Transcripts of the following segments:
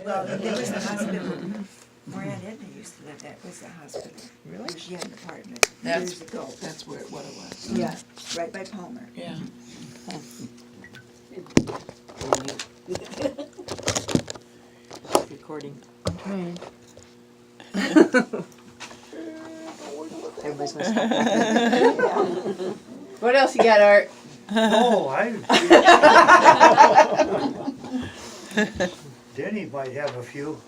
Well, there was the hospital. Maureen Edna used to live there. It was the hospital. Really? She had an apartment years ago. That's what it was. Yeah, right by Palmer. Yeah. Recording. I'm trying. Everybody's gonna stop. What else you got, Art? Oh, Denny might have a few.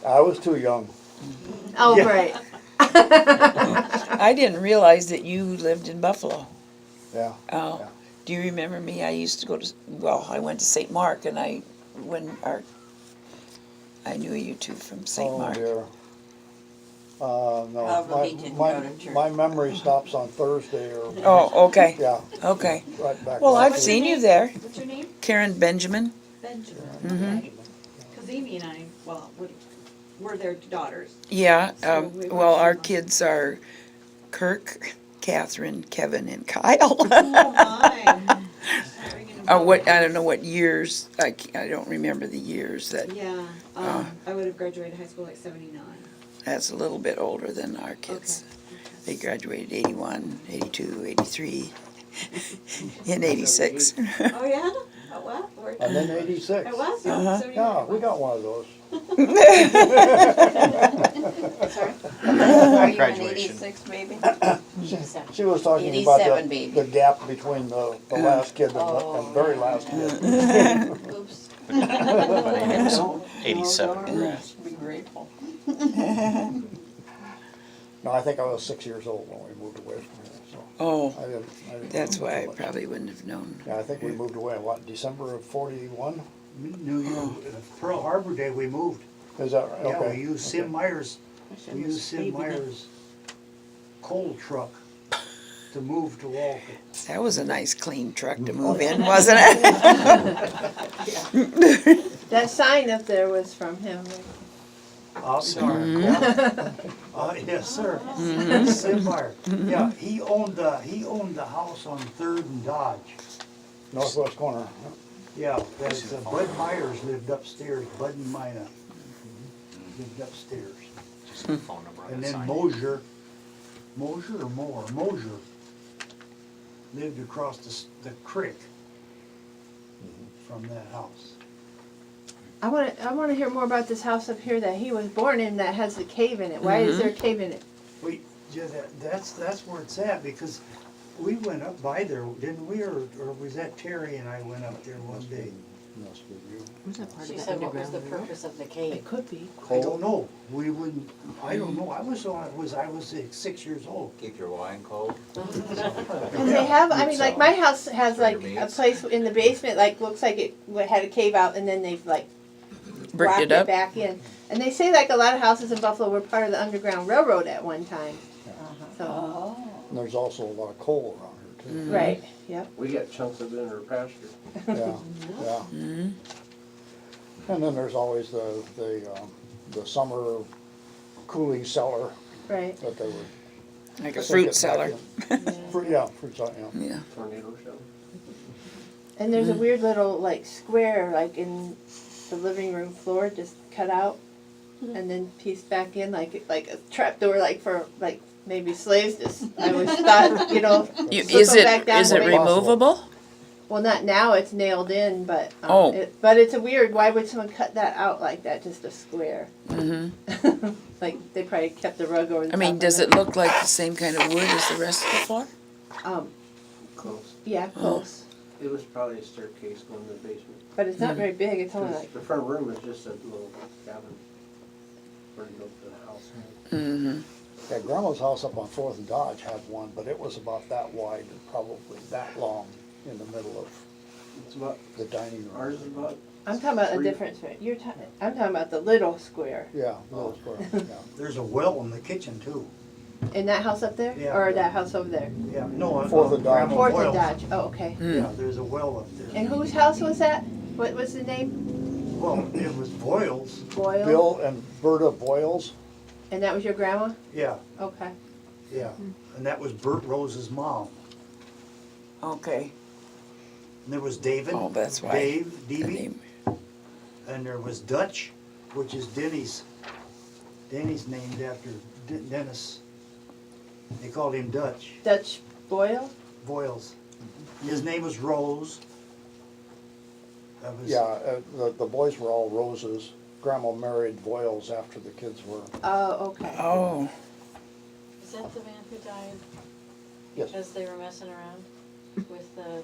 I was too young. Oh, Yeah. right. I didn't realize that you lived in Buffalo. Yeah. Oh, Yeah. do you remember me? I used to go to, well, I went to St. Mark and I knew you two from St. Oh, Mark. dear. No, Probably didn't go to church. my memory stops on Thursday or, Oh, okay, yeah, okay. right back. Well, then. I've seen you there. What's your name? Karen Benjamin. Benjamin. Mhm. Because Amy and I, well, we're their daughters. Yeah, So we were well, our similar. kids are Kirk, Catherine, Kevin, and Kyle. Oh, my. What, I don't know what years, I don't remember the years that, Yeah, I would have graduated high school like 79. that's a little bit older than our kids. They graduated 81, 82, 83, and 86. Oh, yeah? Oh, what? And then 86. It was? Uh-huh. 79. Yeah, we got one of those. Sorry? Are you an Graduation. 86 baby? She was talking about 87 baby. the gap between the last kid and the very last kid. Oops. 87. Be grateful. No, I think I was 6 years old when we moved away from here, so Oh, I didn't. that's why I much. probably wouldn't have known. Yeah, I think we moved away, what, December of 41? New Year, Pearl Harbor Day, we moved. Is that right? Yeah, Okay. we used Sim Meyer's, coal truck to move to Walker. That was a nice clean truck to move in, wasn't it? That sign up there was from him. Yes, sir. Sim Meyer. Yeah, he owned the house on Third and Dodge. Northwest corner. Yeah, that's, Bud Myers lived upstairs, Bud and Mina lived upstairs. Just a phone number on And the then sign. Mosier lived across the creek from that house. I wanna hear more about this house up here that he was born in that has a cave in it. Why is there a cave in it? Yeah, that's where it's at, because we went up by there, didn't we, or was that Terry and I went up there one day? Must be you. Was that part She of the said, what was underground the railroad? purpose of the cave? Could be. I don't know, I don't know, I was 6 years old. Keep your wine cold. And they have, I mean, like my house has like a place in the basement, like looks like it had a cave out and then they've like Bricked rocked it up. back in. And they say like a lot of houses in Buffalo were part of the Underground Railroad at one time. So, Oh. And there's also a lot of coal around here too. right, yep. We got chunks of it in our pasture. Yeah, yeah. Mhm. And then there's always the summer cooling cellar Right. that they would. Like a sink fruit it back cellar. in. Yeah, fruit cellar, yeah. Yeah. Tornado show. And there's a weird little like square like in the living room floor just cut out and then pieced back in like a trap door like for like maybe slaves just I always thought, you know, slip Is them back it, down is to it make- removable? well not now it's nailed in but Oh. but it's a weird why would someone cut that out like that just a square Hmm. like they probably kept the rug over the I mean, top does of it look like the same kind of wood as the rest of the floor? Close. Yeah, close. It was probably a staircase going to the basement. But it's not very big. It's only 'Cause like the front room is just a little cabin where you go to the house. Mm-hmm. Yeah, Grandma's house up on Fourth and Dodge had one, but it was about that wide and probably that long in the middle of It's about, the dining room. ours is about, I'm talking about a Three. different square. I'm talking about the little square. Yeah, little square, yeah. There's a well in the kitchen too. In that house up there? Yeah. Or that house over there? Yeah, no. Fourth and Dodge. Grandma Fourth and Boyle's. Dodge. Oh, okay. Yeah, there's a well up there. And whose house was that? What was the name? Well, it was Boyle's, Boyle? Bill and Berta Boyles. And that was your grandma? yeah, Okay. yeah. And that was Bert Rose's mom. Okay. And there was David. Oh, that's why. Dave, The Davy, name. and there was Dutch, which is Denny's. Denny's named after Dennis. They called him Dutch, Dutch Boyle? Boyles. His name was Rose. That was- Yeah, the boys were all Roses. Grandma married Voiles after the kids were, Oh, okay. Oh, Is that the man who died yes. because they were messing around with the?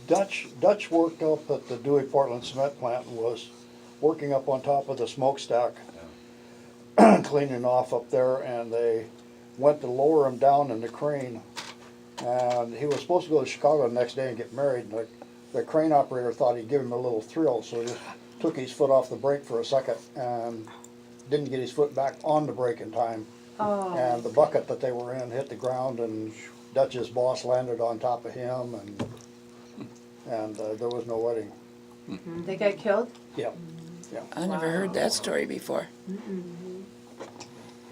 Dutch worked up at the Dewey Portland cement plant and was working up on top of the smokestack, cleaning off up there, and they went to lower him down in the crane. And he was supposed to go to Chicago the next day and get married, and the crane operator thought he'd give him a little thrill, so he just took his foot off the brake for a second and didn't get his foot back on the brake in time. Oh, And the bucket that they were in hit the ground, and Dutch's boss landed on top of him, and there was no wedding. they got killed? Yeah, I never heard that story before.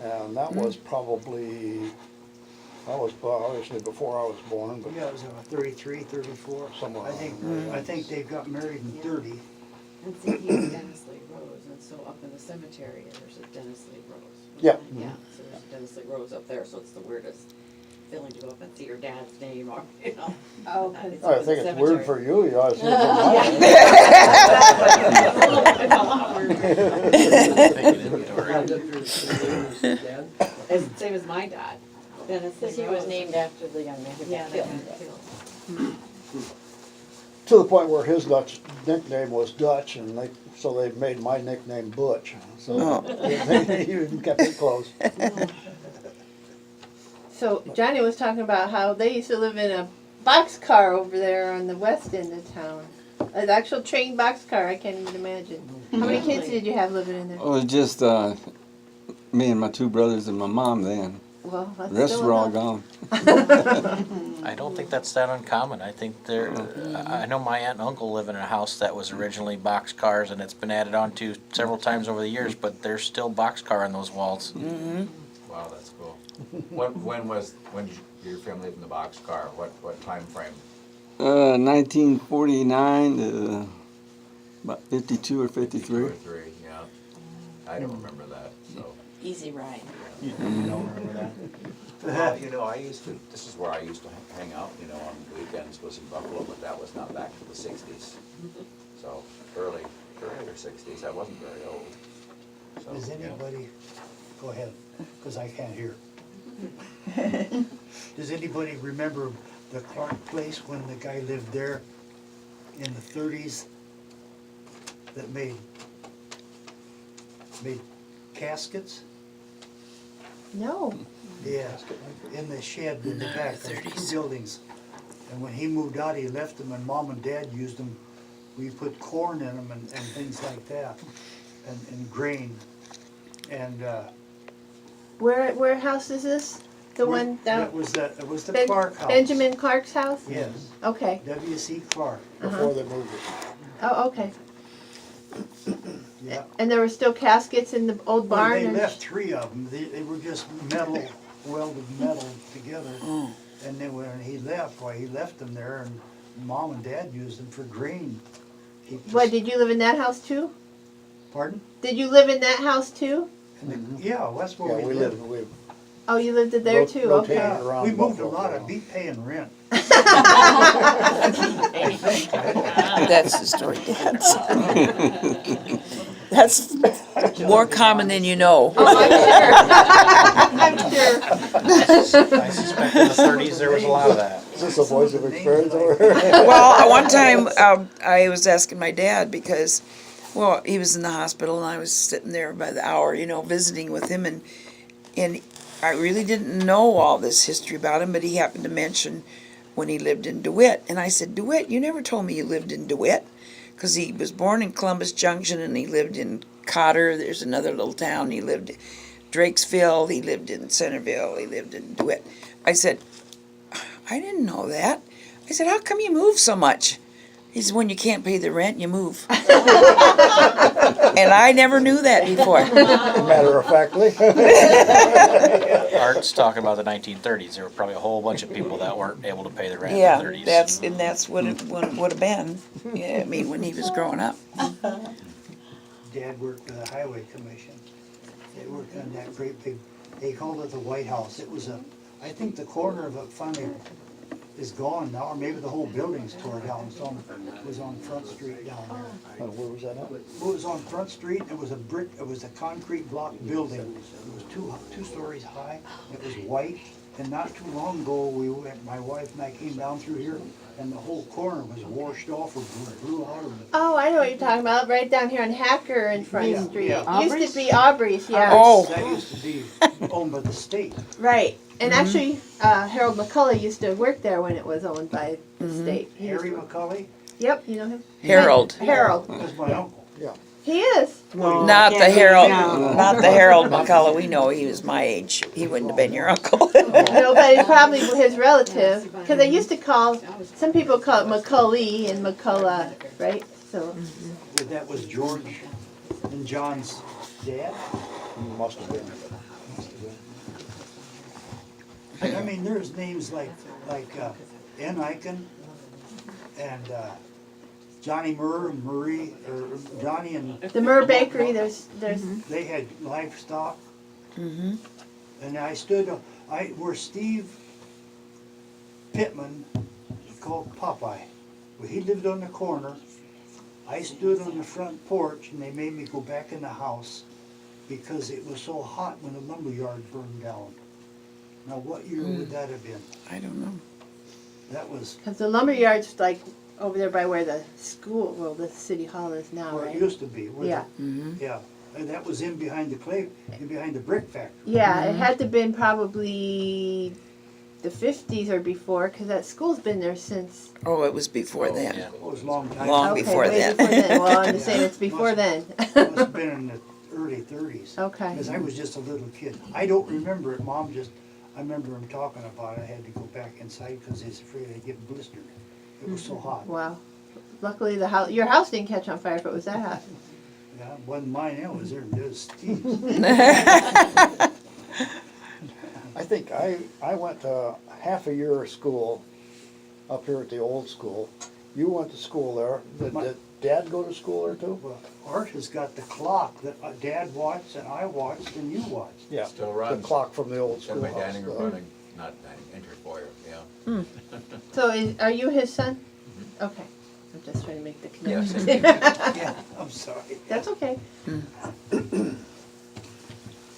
and that was probably, obviously before I was born, but Yeah, it was 33, 34. Somewhere I think, around I think they got married in 30. And see, he's Dennis Lee Rose, and so up in the cemetery, there's a Dennis Lee Rose. Yeah. Yeah, so there's a Dennis Lee Rose up there, so it's the weirdest feeling to go up and see your dad's name, or, you know. Oh, 'cause It's I up in think the it's weird for cemetery. you, you ought to see it It's a lot weirder. It's the same as my dad, Dennis Lee Because he was Rose. named after the young man who Yeah, got they killed. got killed. to the point where his Dutch nickname was Dutch, and so they made my nickname Butch, so Oh. they even kept it close. so Johnny was talking about how they used to live in a boxcar over there on the west end of town. An actual train boxcar, I can't even imagine. How many kids did you have living in there? It was just me and my two brothers and my mom then. Well, that's The rest still were all enough. gone. I don't think that's that uncommon. I think I know my aunt and uncle live in a house that was originally boxcars, and it's been added on to several times over the years, but there's still boxcar on those walls. Wow, that's cool. When did your family live in the boxcar? What time frame? 1949 to about 52 or 53. 2 or 3, yeah. I don't remember that, so. Easy ride. You don't remember that? Well, this is where I used to hang out, on weekends, was in Buffalo, but that was not back to the 60s. So, earlier 60s, I wasn't very old. So, Does yeah. anybody, go ahead, because I can't hear. Does anybody remember the Clark place when the guy lived there in the 30s that made caskets? No. Yeah, in the shed in the back of the 2 buildings. And when he moved out, he left them, and Mom and Dad used them. We put corn in them and things like that, and grain. And Where house is this? The one down? It was the Ben- Clark house. Benjamin Clark's house? Yes, Okay. W.C. Clark, Before they moved it. Oh, okay. yeah. And there were still caskets in the old Well, barn? they and- left 3 of them. They were just metal, welded metal together. And then when he left, he left them there, and Mom and Dad used them for grain. He just- What, did you live in that house too? Pardon? Did you live in that house too? Yeah, that's where Yeah, we lived. we Oh, you lived there too, rotated okay. Yeah, around we moved a Buffalo lot for a of beat paying rent. that's the story, Dad's. That's more common than you know. Oh, I'm sure. I suspect in the 30s there was a lot of that. Is this a voice of experience over Well, one time I was asking my dad because, well, he was in the hospital and I was sitting there by the hour, visiting with him, and I really didn't know all this history about him, but he happened to mention when he lived in DeWitt, and I said, DeWitt, you never told me you lived in DeWitt, because he was born in Columbus Junction and he lived in Cotter. There's another little town. He lived in Drakesville. He lived in Centerville. He lived in DeWitt. I said, I didn't know that. I said, how come you move so much? He said, when you can't pay the rent, you move. And I never knew that before. Matter of factly. Art's talking about the 1930s. There were probably a whole bunch of people that weren't able to pay the rent Yeah, in the 30s. that's what it would have been. Yeah, I mean, when he was growing up. Dad worked for the Highway Commission. They worked on that great big, they called it the White House. It was I think the corner of it finally is gone now, or maybe the whole building's tore down. It was on Front Street down there. Where was that at? It was on Front Street, it was a concrete block building. It was two stories high, it was white, and not too long ago, my wife and I came down through here, and the whole corner was washed off or blew out of it. Oh, I know what you're talking about, right down here on Hacker and Front Yeah, Street. yeah. Used to be Aubrey's, yeah. Oh. That used to be owned by the state. Right, and actually, Harold McCullough used to work there when it was owned by the state. He used Harry to- McCully Yep, you know him? Harold. Harold. was my uncle. He is. Not the Harold, not the Harold McCullough we know. He was my age. He wouldn't have been your uncle. No, but it's probably his relative, because they used to call, some people call it McCully and McCullough, right? So, That was George and John's dad. Must have been. I mean, there's names like N. Eichen and Johnny Murr and Marie, or Johnny and, the Murr Bakery, there's, they had livestock. Mm-hmm. And where Steve Pittman, called Popeye, well, he lived on the corner. I stood on the front porch and they made me go back in the house because it was so hot when the lumberyard burned down. Now, what year would that have been? I don't know. That was, because the lumberyard's like over there by where the school, well, the city hall is now, where it right? used to be. where the- Yeah. Mm-hmm. Yeah, and that was in behind the brick factory. Yeah, it had to been probably the 50s or before, because that school's been there since. Oh, it was before then. Yeah. It was a long time. Long Okay, before way then. before then. Well, I'm just Yeah. saying it's before then. It must have been in the early 30s. Okay. Because I was just a little kid. I don't remember it, I remember him talking about it. I had to go back inside because he's afraid I'd get blistered. It was so hot. Wow. Luckily, your house didn't catch on fire if it was that hot. Yeah, it wasn't mine, it was there, it was Steve's. I think I went to half a year of school up here at the old school. You went to school there. Did Dad go to school there too? Well, Art has got the clock that Dad watched and I watched and you watched. Yeah. Still The runs. clock from the old It's in schoolhouse. my dining room running, not dining, entry foyer, yeah. So, are you his son? Okay. I'm just trying to make the Yes. connection. Yeah, I'm sorry. That's okay.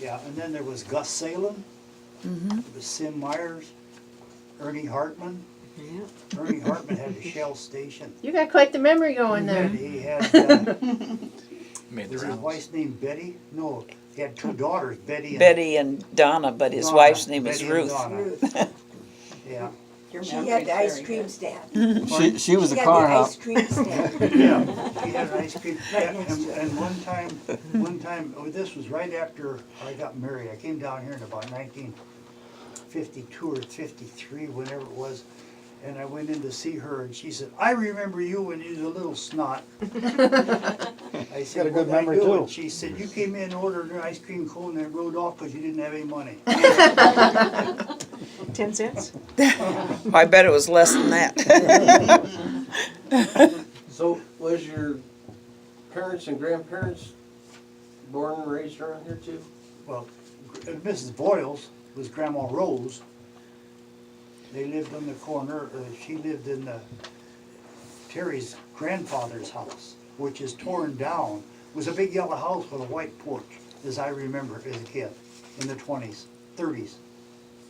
Yeah, and then there was Gus Salem. Mm-hmm. There was Sim Myers, Ernie Hartman. Ernie Hartman had a Shell station. You got quite the memory going there. And he had, Made the was his rounds. wife's name Betty? No, he had two daughters, Betty and Betty and Donna, but his Donna. wife's name is Betty and Ruth. Donna. Yeah, Your She memory's had the ice very cream good. stand. She was She a had car the hop. ice cream stand. yeah, he had an ice cream, and one time, oh, this was right after I got married. I came down here in about 1952 or 53, whenever it was, and I went in to see her, and she said, "I remember you when you was a little snot." I said, Got a good "What did I memory, do?" too. And she said, "You came in and ordered an ice cream cone and rode off because you didn't have any money." 10 cents? I bet it was less than that. So was your parents and grandparents born and raised around here too? Well, Mrs. Boyles was Grandma Rose. They lived on the corner, she lived in Terry's grandfather's house, which is torn down. It was a big yellow house with a white porch, as I remember as a kid, in the 20s, 30s.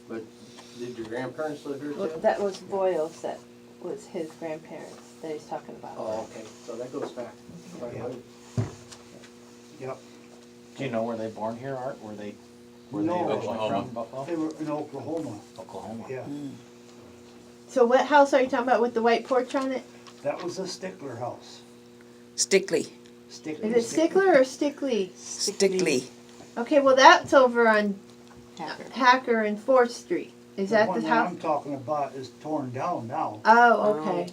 But did your grandparents live here Well, too? that was Boyles, that was his grandparents that he's talking about. Oh, okay, so that goes back. quite a Yeah. ways. Yep. Do you know were they born here, Art? Were they No. originally Oklahoma. from Buffalo? They were in Oklahoma, Oklahoma. yeah. So what house are you talking about with the white porch on it? That was a Stickler house. Stickley. Stickler. Is it Stickler or Stickley? Stickley. Okay, well that's over on Hacker and 4th Street. Is that one the that house? I'm talking about is torn down now. Oh, okay.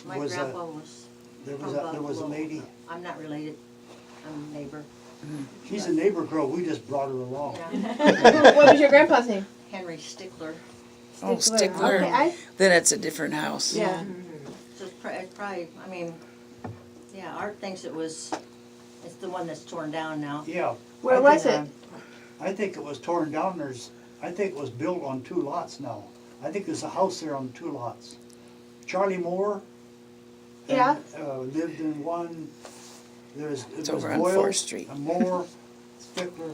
My Was a- grandpa was There from was a Buffalo. lady, I'm not related, I'm a neighbor. she's a neighbor girl, we just brought her along. Yeah. What was your grandpa's name? Henry Stickler. Oh, Stickler. Okay, Then it's a different house. yeah. So it's probably, I mean, yeah, Art thinks it was It's the one that's torn down now. Yeah. Where I was think- it? I think it was torn down, I think it was built on 2 lots now. I think there's a house there on 2 lots. Charlie Moore. and, Yeah. Lived in one, it was over on Boyle, 4th Street. a Moore, Stickler,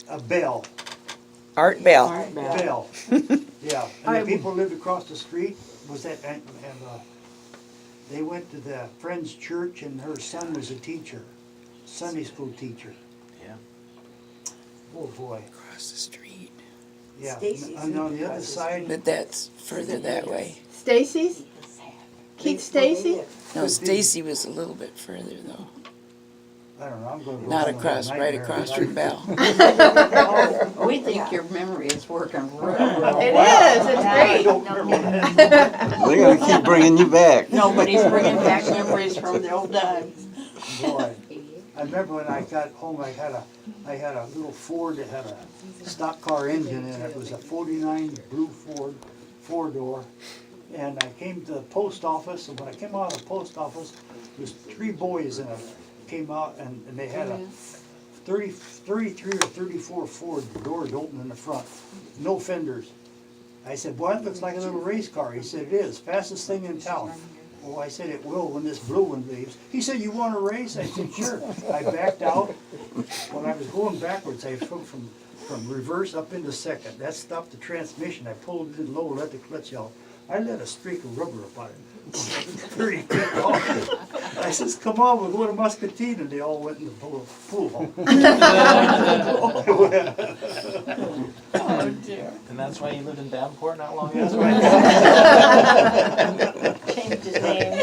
a Bell. Art Bell. Bell. Yeah, and the people lived across the street was that, and they went to the Friends Church and her son was a teacher, Sunday school teacher. Yeah. Oh, boy, Across the street. yeah. Stacy's And on the other across the side, But that's further that way. Stacy's? Keith Stacy? No, Stacy was a little bit further though. I don't know, I'm gonna go. Not home and across, have a right nightmare across tonight. from Bell. We think your memory is working real well. It is, it's I great. don't remember what that They're gonna keep bringing you back. Nobody's bringing back memories from the old times. Boy, I remember when I got home, I had a little Ford that had a stock car engine in it. It was a 49 blue Ford, 4-door. And I came to the post office, and when I came out of the post office, there was 3 boys in it. Came out and they had a 33 or 34 Ford, doors open in the front, no fenders. I said, boy, that looks like a little race car. He said, it is, fastest thing in town. Oh, I said, it will when this blue one leaves. He said, you want to race? I said, sure. I backed out. When I was going backwards, I took from reverse up into second. That stopped the transmission. I pulled it low, let the clutch out. I let a streak of rubber up on it. 30 feet long. I says, come on, we'll go to Muscatine. And they all went in the pool hall. Oh dear. And that's why you lived in Davenport not long That's ago? right. Changed his name.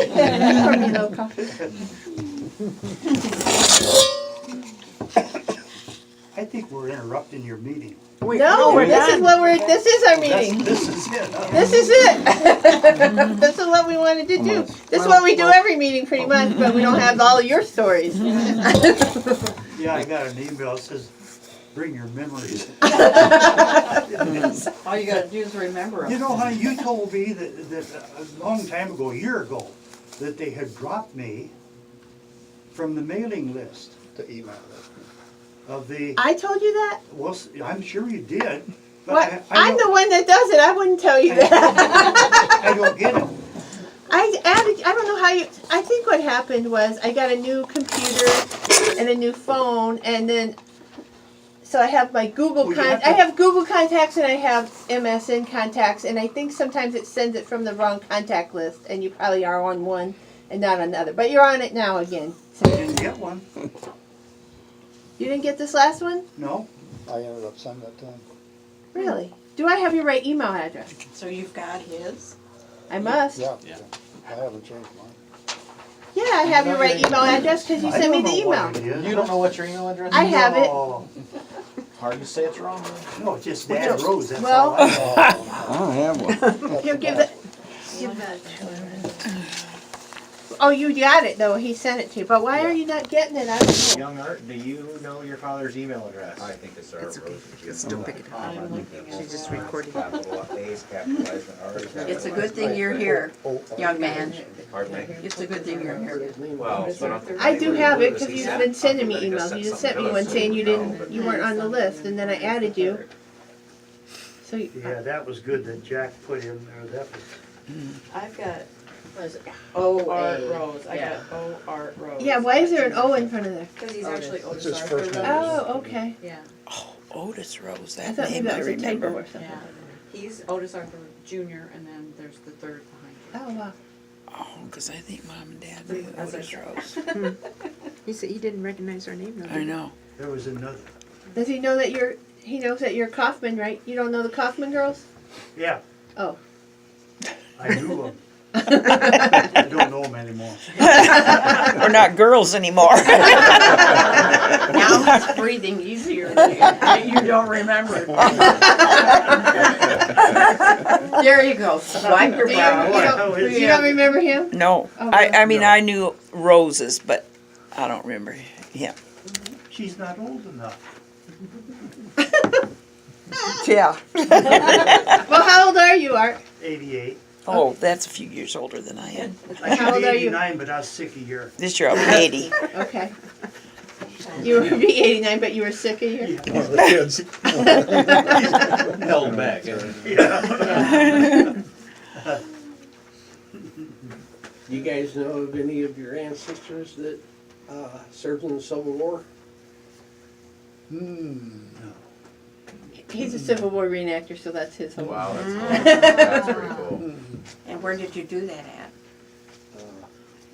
I think we're interrupting your meeting. No, this is our meeting. This is it, huh? This is it. This is what we wanted to do. This is what we do every meeting pretty much, but we don't have all of your stories. Yeah, I got an email that says, bring your memories. All you gotta do is remember them. You know, honey, you told me that a long time ago, a year ago, that they had dropped me from the mailing list The email list. of the, I told you that? well, I'm sure you did. But What? I I'm don't- the one that does it. I wouldn't tell you that. I don't get it. I added, I don't know how you, I think what happened was I got a new computer and a new phone and then, so I have my Google, Well, you have I to- have Google contacts and I have MSN contacts and I think sometimes it sends it from the wrong contact list and you probably are on one and not another, but you're on it now again. I didn't get one, You didn't get this last one? no. I ended up sending that to him. Really? Do I have your right email address? So you've got his? I must. Yeah, Yeah. I haven't changed mine. Yeah, I have your right email address because you I sent me don't the know email. what it is. You don't know what your email address is? I have it. No. Hard to say it's wrong. No, it's just Dan Rose, that's Well- all I know. I don't have one. Here, give that to him. Oh, you got it though. He sent it to you. But why are you not getting it? I don't know. Young Art, do you know your father's email address? I think it's Art Rose. Just don't pick it up. I'm looking at She's just that. recording. Capital A's capitalized and R's capitalized. It's a good thing you're here, young man. Pardon me? It's a good thing you're here. Well, I do have it because you've been sending me emails. You just sent me one saying you weren't on the list, and then I added you. So Yeah, that was good that Jack put in there, that was. I've got Was it? Art Rose, I got O Art Rose. yeah, why is there an O in front of there? Cause he's actually It's Otis his Arthur first Rose. name. Oh, okay. Yeah, Oh, Otis Rose, I that thought maybe name that I was a typo remember. or something. yeah. He's Otis Arthur Junior, and then there's the third behind Oh wow. Oh, because I think Mom and Dad knew As I Otis said. Rose. He said he didn't recognize our name though. I know. There was another. Does he know that he knows that you're Kaufman, right? You don't know the Kaufman girls? Yeah, Oh. I knew him. I don't know him anymore. We're not girls anymore. Now it's breathing easier and you don't remember. There you go, wipe your Do you, brow. you don't remember him? No, Oh, I mean, no. I knew Roses, but I don't remember him. She's not old enough. Yeah. Well, how old are you, Art? 88. Oh, that's a few years older than I am. I How should old be are you? 89, but I was sick a year. This year I'll be 80. Okay. You were B-89, but you were sick a year? One of the kids. Held back. You guys know of any of your ancestors that served in the Civil War? He's a Civil War reenactor, so that's his whole. Wow, that's cool. That's pretty cool. And where did you do that at?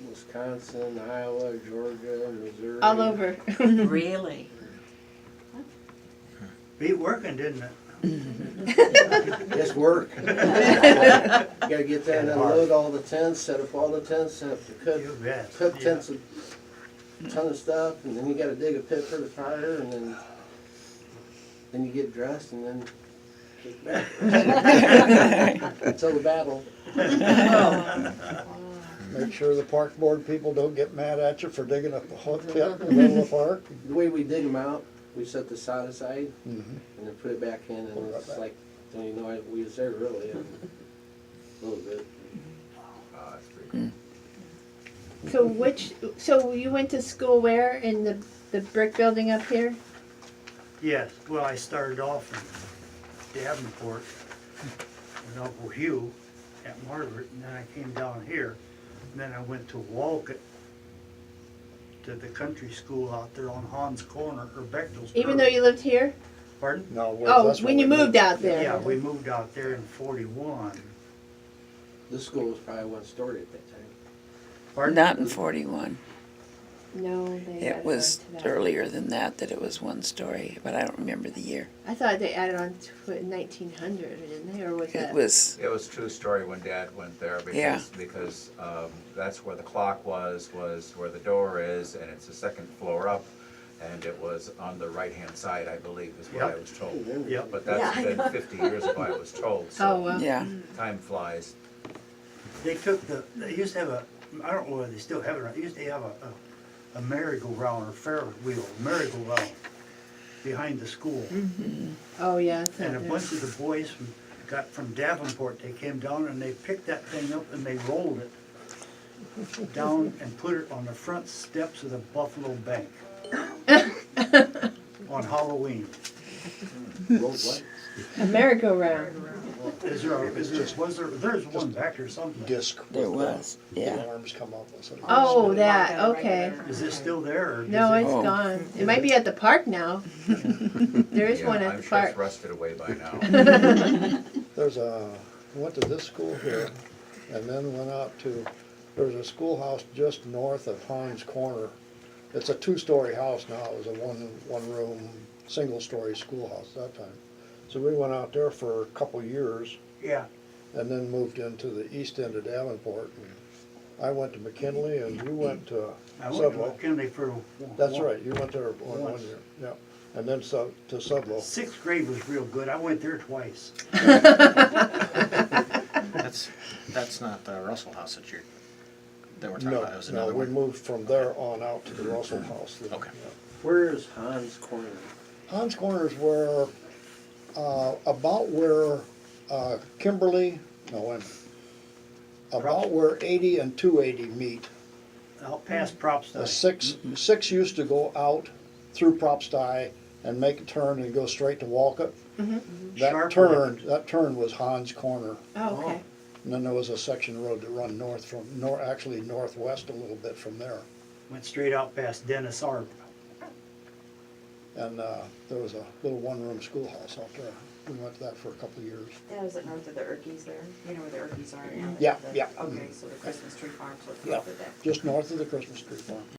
Wisconsin, Iowa, Georgia, Missouri. All over. Really? Beat working, didn't it? Just work. You gotta get there and unload all the tents, set up all the tents, set up the You bet. cook Yeah. tents, a ton of stuff, and then you gotta dig a pit for the fire, and then you get dressed, and then kick back. Until the battle. Make sure the park board people don't get mad at you for digging up a hot pit in the middle of the park. The way we dig them out, we set the sod aside, Mhm. and then put it back in, Put it and right it's back. like, don't even know we was there really, a little bit. That's pretty cool. So you went to school where? In the brick building up here? Yes, well, I started off in Davenport with Uncle Hugh at Margaret, and then I came down here. And then I went to Wolcott, to the country school out there on Hans Corner, or Bechtel's. Even though you lived here? Pardon? No, Oh, that's when you moved out there. Yeah, we moved out there in 41. This school was probably one story at that time. Pardon? Not in 41. No, they It added was on to that. earlier than that it was one story, but I don't remember the year. I thought they added on to it in 1900, didn't they? Or was It that? was, It was a true story when Dad went there Yeah. because that's where the clock was where the door is, and it's the second floor up, and it was on the right-hand side, I believe, is what I Yep. was told. Yep. But that's been 50 years ago, I was told, Oh, so well. yeah. time flies. They used to have I don't know whether they still have it or not, they used to have a merry-go-round or Ferris wheel, merry-go-round behind the school. Oh, yeah. It's And a out there. bunch of the boys from Davenport, they came down and they picked that thing up and they rolled it down and put it on the front steps of the Buffalo Bank on Halloween. What? A merry-go-round. There's one back there somewhere. Disc. There with was, the yeah. arms come up. That's what it Oh, was. that, okay. Is this still there or? No, is it's Oh. gone. It might be at the park now. There is Yeah, one at I'm the sure it's park. rusted away by now. Went to this school here, and then went out to, there's a schoolhouse just north of Hans Corner. It's a two-story house now, it was a one-room, single-story schoolhouse at that time. So we went out there for a couple years, Yeah, and then moved into the east end of Davenport. And I went to McKinley, and you went to I went to Sudlow. McKinley for. That's right, you went there one Once. year, yeah. And then to Sudlow. Sixth grade was real good. I went there twice. That's not the Russell House that we're talking No, about, it was no, another we one. moved from there on out to the Russell House. then, Okay. yeah. Where is Hans Corner? Hans Corner is where, about where Kimberly, no, wait a minute. About where 80 and 280 meet. Out past Props The Day. six used to go out through Propsty and make a turn and go straight to Wolcott. Sharp That turn was Hans Corner. Oh, okay. And then there was a section of road that run actually northwest a little bit from there. Went straight out past Dennis Arp. And there was a little one-room schoolhouse out there. We went to that for a couple of years. Yeah, is it north of the Erkies there? You know where the Erkies are now? Yeah, The- yeah. Okay, so the Christmas tree farm, so it's Yeah, north of that. just north of the Christmas tree farm.